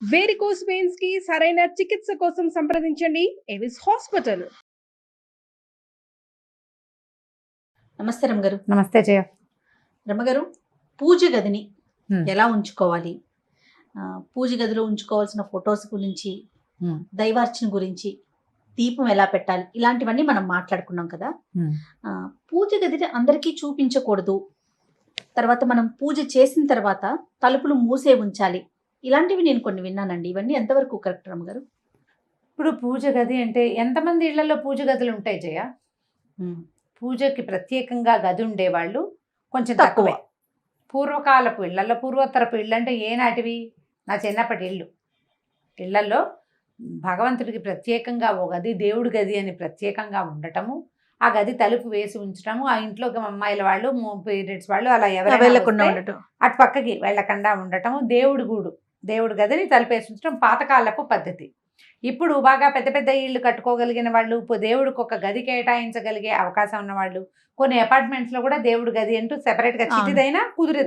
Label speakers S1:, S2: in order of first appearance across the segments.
S1: Varicose veins కి సరైన చికిత్స కోసం సంప్రదించండి ఎవిస్ హాస్పిటల్.
S2: నమస్తే రమ్మగారు.
S3: నమస్తే జయ.
S2: రమ్మగారు, పూజ గదిని
S3: Hmm.
S2: ఎలా ఉంచుకోవాలి, పూజ గదిలో ఉంచుకోవాల్సిన ఫొటోస్ గురించి, దైవార్చన గురించి, దీపం ఎలా పెట్టాలి, ఇలాంటివన్నీ మనం మాట్లాడుకున్నాం కదా. పూజ గదిని అందరికీ చూపించకూడదు, తర్వాత మనం పూజ చేసిన తర్వాత తలుపులు మూసే ఉంచాలి, ఇలాంటివి నేను కొన్ని విన్నానండి. ఇవన్నీ ఎంతవరకు కరెక్ట్ రమ్మగారు?
S3: ఇప్పుడు పూజ గది అంటే ఎంతమంది ఇళ్లలో పూజ గదులు ఉంటాయి జయ? పూజకి ప్రత్యేకంగా గది ఉండేవాళ్ళు కొంచెం తక్కువే. పూర్వకాలపు ఇళ్లలో, పూర్వోత్తరపు ఇళ్ళు అంటే ఏనాటివి? నా చిన్నప్పటి ఇళ్లలో భగవంతుడికి ప్రత్యేకంగా ఓ గది, దేవుడి గది అని ప్రత్యేకంగా ఉండటము, ఆ గది తలుపు వేసి ఉంచటము, ఆ ఇంట్లోకి అమ్మాయిల వాళ్ళు, పీరియడ్స్ వాళ్ళు అలా
S2: వెళ్ళకుండా
S3: ఎవరైనా
S2: ఉండటం,
S3: అటు పక్కకి వెళ్ళకుండా ఉండటము, దేవుడి గదిని తలుపేసి ఉంచడం పాతకాలపు పద్ధతి. ఇప్పుడు బాగా పెద్ద పెద్ద ఇళ్ళు కట్టుకోగలిగిన వాళ్ళు, దేవుడికి ఒక గది కేటాయించగలిగే అవకాశం ఉన్నవాళ్ళు, కొన్ని అపార్ట్మెంట్స్లో కూడా దేవుడి గది అంటూ సెపరేట్గా చిటిదైనా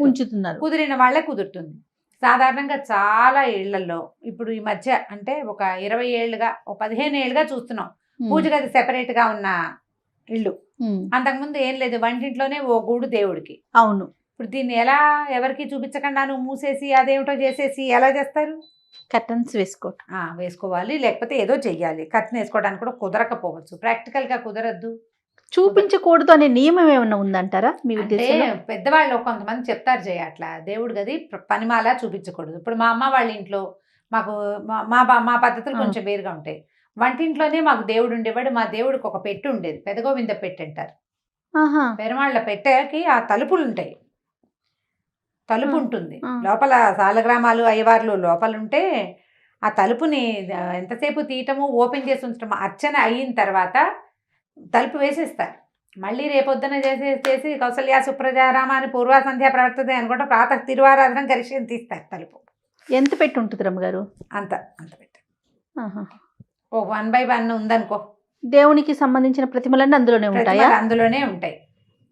S2: ఉంచుతున్నారు.
S3: కుదిరిన వాళ్ళే కుదురుతుంది. సాధారణంగా చాలా ఇళ్లలో ఇప్పుడు ఈ మధ్య అంటే ఒక 20 ఏళ్ళుగా, ఒక 15 ఏళ్ళుగా చూస్తున్నాం పూజ గది సెపరేట్గా ఉన్న ఇళ్ళు. అంతకుముందు ఏం లేదు, వంటింట్లోనే ఓ గూడు దేవుడికి.
S2: అవును.
S3: ఇప్పుడు దీన్ని ఎలా ఎవరికి చూపించకుండా నువ్వు మూసేసి అదేమిటో చేసేసి ఎలా చేస్తారు?
S2: కర్టన్స్
S3: వేసుకోవాలి, లేకపోతే ఏదో చెయ్యాలి. కర్టన్ వేసుకోవడానికి కూడా కుదరకపోవచ్చు, ప్రాక్టికల్గా కుదరద్దు.
S2: చూపించకూడదు అనే నియమం ఏమన్నా ఉందంటారా మీ
S3: అంటే
S2: ఉద్దేశంలో?
S3: పెద్దవాళ్ళు కొంతమంది చెప్తారు జయ, అట్లా దేవుడి గది పనిమాలా చూపించకూడదు. ఇప్పుడు మా అమ్మ వాళ్ళ ఇంట్లో మాకు మా పద్ధతులు కొంచెం వేరుగా ఉంటాయి. వంటింట్లోనే మాకు దేవుడు ఉండేవాడు. మా దేవుడికి ఒక పెట్టె ఉండేది, పెదగోవింద పెట్టె అంటారు. పెరుమాళ్ళ పెట్టెకి ఆ తలుపులు ఉంటాయి, తలుపు ఉంటుంది లోపల. సాలగ్రామాలు అయ్యవార్లు లోపలుంటే ఆ తలుపుని ఎంతసేపు తీయటము, ఓపెన్ చేసి ఉంచటము, అర్చన అయిన తర్వాత తలుపు వేసేస్తారు. మళ్ళీ రేపొద్దున చేసి కౌసల్య సుప్రజారామ అని పూర్వ సంధ్యా ప్రవర్తతే అనుకుంటే ప్రాతः తిరువారాధన కలిసి తీస్తారు తలుపు.
S2: ఎంత పెట్టి ఉంటుంది రమ్మగారు?
S3: అంత పెట్టి ఓ 1 by 1 ఉందనుకో.
S2: దేవునికి సంబంధించిన ప్రతిమలన్నీ అందులోనే ఉంటాయా?
S3: అందులోనే ఉంటాయి,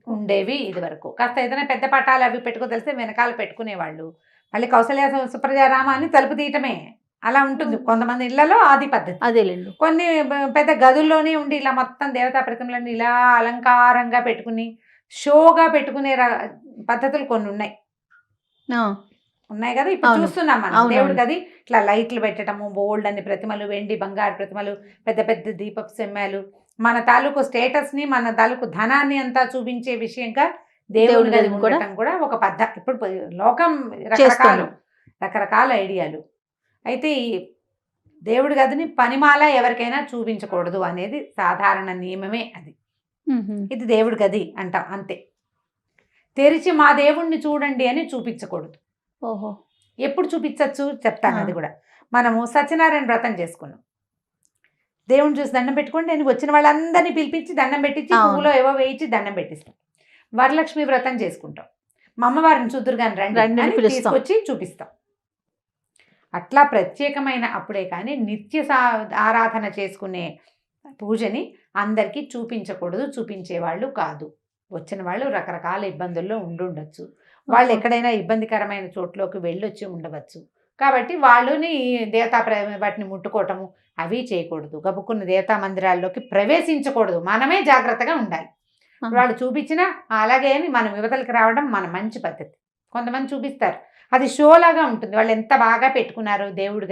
S3: ఉండేవి ఇది వరకు. కాస్త ఏదైనా పెద్ద పటాలు అవి పెట్టుకో తెలిస్తే వెనకాల పెట్టుకునేవాళ్ళు. మళ్ళీ కౌసల్య సుప్రజారామ అని తలుపు తీయటమే అలా ఉంటుంది. కొంతమంది ఇళ్లలో ఆది పద్ధతి.
S2: అదేలేండి.
S3: కొన్ని పెద్ద గదుల్లోనే ఉండి ఇలా మొత్తం దేవతా ప్రతిమలన్నీ ఇలా అలంకారంగా పెట్టుకుని షోగా పెట్టుకునే పద్ధతులు కొన్ని ఉన్నాయి కదా. ఇప్పుడు చూస్తున్నాం మనం దేవుడి గది ఇట్లా లైట్లు పెట్టడము, బోల్డ్ అని ప్రతిమలు, వెండి బంగారు ప్రతిమలు, పెద్ద పెద్ద దీపపు సెమ్మాలు, మన తాలూకు స్టేటస్ ని, మన తాలూకు ధనాన్ని అంతా చూపించే విషయంగా దేవుడి గది ఉండటం కూడా ఒక పద్ధతి. ఇప్పుడు లోకం రకరకాల ఐడియాలు. అయితే ఈ దేవుడి గదిని పనిమాల ఎవరికైనా చూపించకూడదు అనేది సాధారణ నియమమే. అది ఇది దేవుడి గది అంటాం అంతే. తెరిచి మా దేవుణ్ణి చూడండి అని చూపించకూడదు.
S2: ఓహో,
S3: ఎప్పుడు చూపించచ్చు చెప్తాను. అది కూడా మనము సత్యనారాయణ వ్రతం చేసుకున్నాం, దేవుణ్ణి చూసి దండం పెట్టుకోండి అని వచ్చిన వాళ్ళందరినీ పిలిపించి దండం పెట్టించి పువ్వులో ఏవో వేయించి దండం పెట్టిస్తాం. వరలక్ష్మి వ్రతం చేసుకుంటాం, మా అమ్మవారిని చూద్దురు కానీ రండి తీసుకొచ్చి చూపిస్తాం. అట్లా ప్రత్యేకమైన అప్పుడే కానీ నిత్య ఆరాధన చేసుకునే పూజని అందరికీ చూపించకూడదు, చూపించేవాళ్ళు కాదు. వచ్చిన వాళ్ళు రకరకాల ఇబ్బందుల్లో ఉండొచ్చు, వాళ్ళు ఎక్కడైనా ఇబ్బందికరమైన చోట్లోకి వెళ్ళొచ్చి ఉండవచ్చు. కాబట్టి వాళ్ళని దేవతా వాటిని ముట్టుకోవటము అవి చేయకూడదు. గబుక్కున్న దేవతా మందిరాల్లోకి ప్రవేశించకూడదు, మనమే జాగ్రత్తగా ఉండాలి. వాళ్ళు చూపించినా అలాగే అని మనం యువతలకి రావడం మన మంచి పద్ధతి. కొంతమంది చూపిస్తారు, అది షోలాగా ఉంటుంది. వాళ్ళు ఎంత బాగా పెట్టుకున్నారో దేవుడి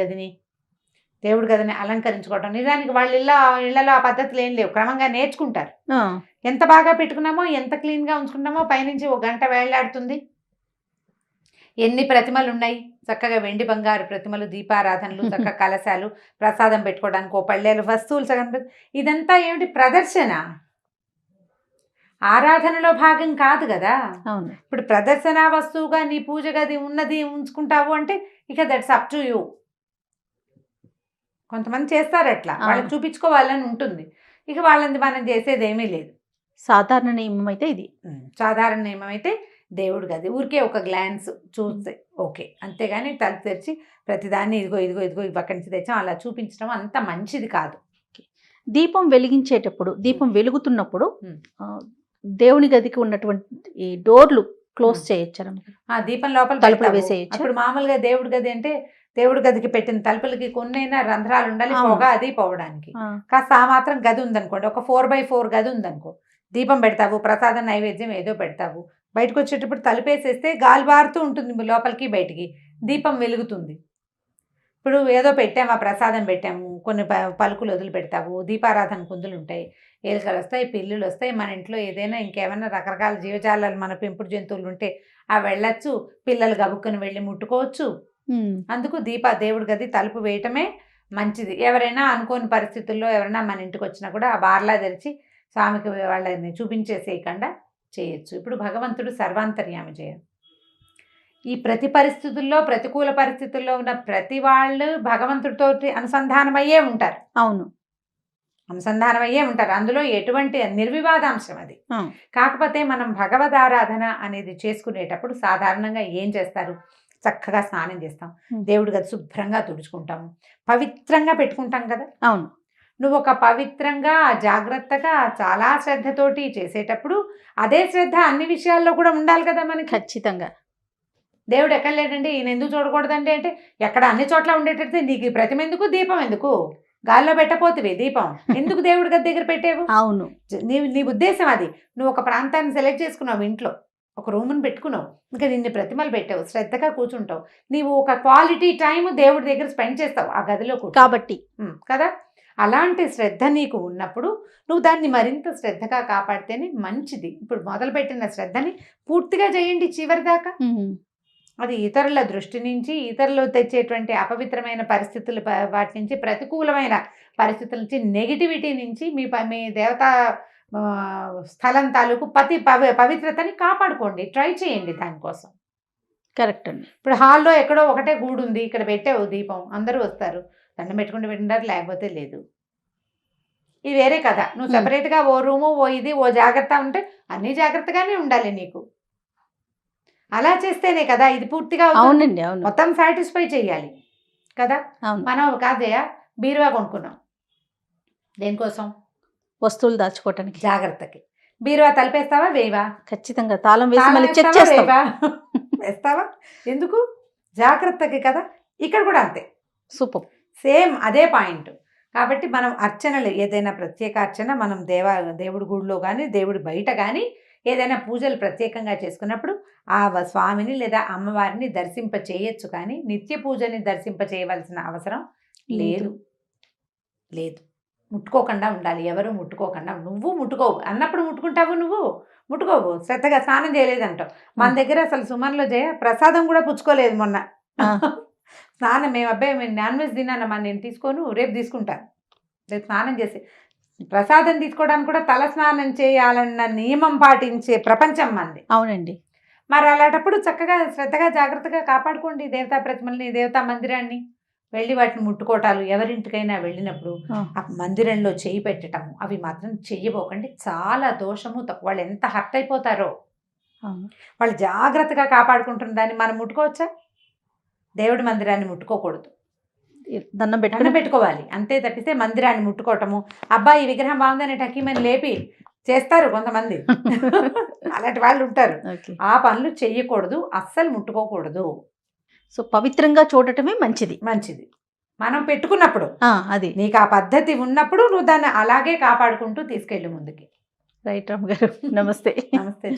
S3: గదిని అలంకరించుకోవటం. నిజానికి వాళ్ళ ఇళ్లలో ఆ పద్ధతులు ఏం లేవు, క్రమంగా నేర్చుకుంటారు. ఎంత బాగా పెట్టుకున్నామో, ఎంత క్లీన్గా ఉంచుకున్నామో పైనుంచి 1 గంట వేళ్లాడుతుంది. ఎన్ని ప్రతిమలు ఉన్నాయి, చక్కగా వెండి బంగారు ప్రతిమలు, దీపారాధనలు, చక్కగా కలశాలు, ప్రసాదం పెట్టుకోవడానికి ఓ పళ్ళేలు, వస్తువులు సగం. ఇదంతా ఏమిటి? ప్రదర్శన, ఆరాధనలో భాగం కాదు కదా. ఇప్పుడు ప్రదర్శన వస్తువుగా నీ పూజ గది ఉన్నది ఉంచుకుంటావు అంటే ఇక దట్స్ అప్ టు యూ. కొంతమంది చేస్తారు అట్లా, వాళ్ళకి చూపించుకోవాలని ఉంటుంది. ఇక వాళ్ళని మనం చేసేది ఏమీ లేదు.
S2: సాధారణ నియమం అయితే ఇది.
S3: సాధారణ నియమం అయితే దేవుడి గది ఊరికే ఒక గ్లాన్స్ చూస్తే ఓకే, అంతేగాని తలుపు తెరిచి ప్రతిదాన్ని ఇదిగో ఇక్కడి నుంచి తెచ్చాం అలా చూపించడం అంత మంచిది కాదు.
S2: దీపం వెలిగించేటప్పుడు, దీపం వెలుగుతున్నప్పుడు దేవుని గదికి ఉన్నటువంటి డోర్లు క్లోజ్ చేయొచ్చు.
S3: దీపం లోపల
S2: తలుపులు వేసేయచ్చు.
S3: ఇప్పుడు మామూలుగా దేవుడి గది అంటే దేవుడి గదికి పెట్టిన తలుపులకి కొన్నైనా రంధ్రాలు ఉండాలి,
S2: అవును.
S3: పొగ అది పోవడానికి.
S2: ఆ,
S3: కాస్త ఆ మాత్రం గది ఉందనుకోండి, ఒక 4x4 గది ఉందనుకో, దీపం పెడతావు, ప్రసాదం నైవేద్యం ఏదో పెడతావు, బయటకు వచ్చేటప్పుడు తలుపేసేస్తే గాలి బారుతూ ఉంటుంది లోపలికి బయటికి, దీపం వెలుగుతుంది. ఇప్పుడు ఏదో పెట్టాము, ఆ ప్రసాదం పెట్టాము, కొన్ని పలుకులు వదిలి పెడతావు, దీపారాధన కుందులు ఉంటాయి, ఎలుకలు వస్తాయి, పిల్లులు వస్తాయి, మన ఇంట్లో ఏదైనా ఇంకేమైనా రకరకాల జీవజాలాలు మన పెంపుడు జంతువులు ఉంటే ఆ వెళ్ళచ్చు, పిల్లలు గబుక్కుని వెళ్ళి ముట్టుకోవచ్చు. అందుకు దేవుడి గది తలుపు వేయటమే మంచిది. ఎవరైనా అనుకోని పరిస్థితుల్లో ఎవరైనా మన ఇంటికి వచ్చినా కూడా ఆ బార్లా తెరిచి స్వామికి వాళ్ళని చూపించేసేయకుండా చేయొచ్చు. ఇప్పుడు భగవంతుడు సర్వాంతర్యామి చేయరు. ఈ ప్రతి పరిస్థితుల్లో, ప్రతికూల పరిస్థితుల్లో ఉన్న ప్రతి వాళ్ళు భగవంతుడితోటి అనుసంధానమయ్యే ఉంటారు.
S2: అవును.
S3: అనుసంధానమయ్యే ఉంటారు. అందులో ఎటువంటి నిర్వివాదాంశం అది. కాకపోతే మనం భగవదారాధన అనేది చేసుకునేటప్పుడు సాధారణంగా ఏం చేస్తారు, చక్కగా స్నానం చేస్తాం, దేవుడి గది శుభ్రంగా తుడుచుకుంటాము, పవిత్రంగా పెట్టుకుంటాం కదా.
S2: అవును.
S3: నువ్వు ఒక పవిత్రంగా జాగ్రత్తగా చాలా శ్రద్ధతోటి చేసేటప్పుడు అదే శ్రద్ధ అన్ని విషయాల్లో కూడా ఉండాలి కదా మనకి.
S2: ఖచ్చితంగా.
S3: దేవుడు ఎక్కడ లేడండి, ఈయన ఎందుకు చూడకూడదండి అంటే, ఎక్కడ అన్ని చోట్ల ఉండేటట్టు నీకు ఈ ప్రతిమ ఎందుకు, దీపం ఎందుకు, గాల్లో పెట్టపోతివి దీపం ఎందుకు దేవుడి గది దగ్గర పెట్టేవు.
S2: అవును.
S3: నీ ఉద్దేశం అది. నువ్వు ఒక ప్రాంతాన్ని సెలెక్ట్ చేసుకున్నావు, ఇంట్లో ఒక రూమ్ని పెట్టుకున్నావు, ఇంకా నిన్ను ప్రతిమలు పెట్టావు, శ్రద్ధగా కూర్చుంటావు, నీవు ఒక క్వాలిటీ టైం దేవుడి దగ్గర స్పెండ్ చేస్తావు ఆ గదిలో
S2: కాబట్టి
S3: కదా. అలాంటి శ్రద్ధ నీకు ఉన్నప్పుడు నువ్వు దాన్ని మరింత శ్రద్ధగా కాపాడితేనే మంచిది. ఇప్పుడు మొదలుపెట్టిన శ్రద్ధని పూర్తిగా చేయండి చివరి దాకా. అది ఇతరుల దృష్టి నుంచి, ఇతరులు తెచ్చేటువంటి అపవిత్రమైన పరిస్థితులు, వాటి నుంచి, ప్రతికూలమైన పరిస్థితుల నుంచి, నెగిటివిటీ నుంచి మీ దేవతా స్థలం తాలూకు పవిత్రతని కాపాడుకోండి, ట్రై చేయండి దానికోసం.
S2: కరెక్ట్ అండి.
S3: ఇప్పుడు హాల్లో ఎక్కడో ఒకటే గూడు ఉంది, ఇక్కడ పెట్టావు దీపం, అందరూ వస్తారు, దండం పెట్టుకుంటూ పెట్టినారు, లేకపోతే లేదు, ఇది వేరే కదా. నువ్వు సెపరేట్గా ఓ రూము, ఓ ఇది, ఓ జాగ్రత్త ఉంటే అన్నీ జాగ్రత్తగానే ఉండాలి నీకు. అలా చేస్తేనే కదా ఇది పూర్తిగా.
S2: అవునండి. అవును.
S3: మొత్తం సాటిస్ఫై చెయ్యాలి కదా.
S2: అవును.
S3: మనం కాదయా బీరువా కొనుక్కున్నాం, దేనికోసం,
S2: వస్తువులు దాచుకోవటానికి,
S3: జాగ్రత్తకి. బీరువా తలిపేస్తావా, వేయవా?
S2: ఖచ్చితంగా తాళం వేసి మళ్ళీ చెక్ చేస్తావా,
S3: వేస్తావా? ఎందుకు, జాగ్రత్తకి కదా. ఇక్కడ కూడా అంతే,
S2: సూపర్,
S3: సేమ్ అదే పాయింట్. కాబట్టి మనం అర్చనలు, ఏదైనా ప్రత్యేక అర్చన మనం దేవుడి గుడిలో కానీ దేవుడి బయట కానీ ఏదైనా పూజలు ప్రత్యేకంగా చేసుకున్నప్పుడు ఆ స్వామిని లేదా అమ్మవారిని దర్శింప చేయొచ్చు, కానీ నిత్య పూజని దర్శింప చేయవలసిన అవసరం లేదు. ముట్టుకోకుండా ఉండాలి, ఎవరు ముట్టుకోకుండా. నువ్వు ముట్టుకోవు అన్నప్పుడు ముట్టుకుంటావు, నువ్వు ముట్టుకోవు, శ్రద్ధగా స్నానం చేయలేదంటావు. మన దగ్గర అసలు సుమన్లో ప్రసాదం కూడా పుచ్చుకోలేదు మొన్న. స్నానం మేము నాన్ వెజ్ తిన్నానమ్మా, నేను తీసుకోను, రేపు తీసుకుంటాను, రేపు స్నానం చేసి ప్రసాదం తీసుకోవడానికి కూడా తల స్నానం చేయాలన్న నియమం పాటించే ప్రపంచం మంది.
S2: అవునండి.
S3: మరి అలాంటప్పుడు చక్కగా శ్రద్ధగా జాగ్రత్తగా కాపాడుకోండి దేవతా ప్రతిమల్ని, దేవతా మందిరాన్ని. వెళ్ళి వాటిని ముట్టుకోవటాలు, ఎవరింటికైనా వెళ్ళినప్పుడు ఆ మందిరంలో చేయి పెట్టటము అవి మాత్రం చెయ్యబోకండి, చాలా దోషము. వాళ్ళు ఎంత హర్ట్ అయిపోతారో. వాళ్ళు జాగ్రత్తగా కాపాడుకుంటున్న దాన్ని మనం ముట్టుకోవచ్చా? దేవుడి మందిరాన్ని ముట్టుకోకూడదు,
S2: దండం
S3: పెట్టుకోవాలి అంతే. తప్పిస్తే మందిరాన్ని ముట్టుకోవటము, అబ్బాయి విగ్రహం బాగుందని టకీమని లేపి చేస్తారు కొంతమంది, అలాంటి వాళ్ళు ఉంటారు. ఆ పనులు చెయ్యకూడదు, అస్సలు ముట్టుకోకూడదు.
S2: సో పవిత్రంగా చూడటమే మంచిది.
S3: మనం పెట్టుకున్నప్పుడు
S2: అది
S3: నీకు ఆ పద్ధతి ఉన్నప్పుడు నువ్వు దాన్ని అలాగే కాపాడుకుంటూ తీసుకెళ్ళు ముందుకి.
S2: రైట్ రామ్ గారు, నమస్తే.
S3: నమస్తే.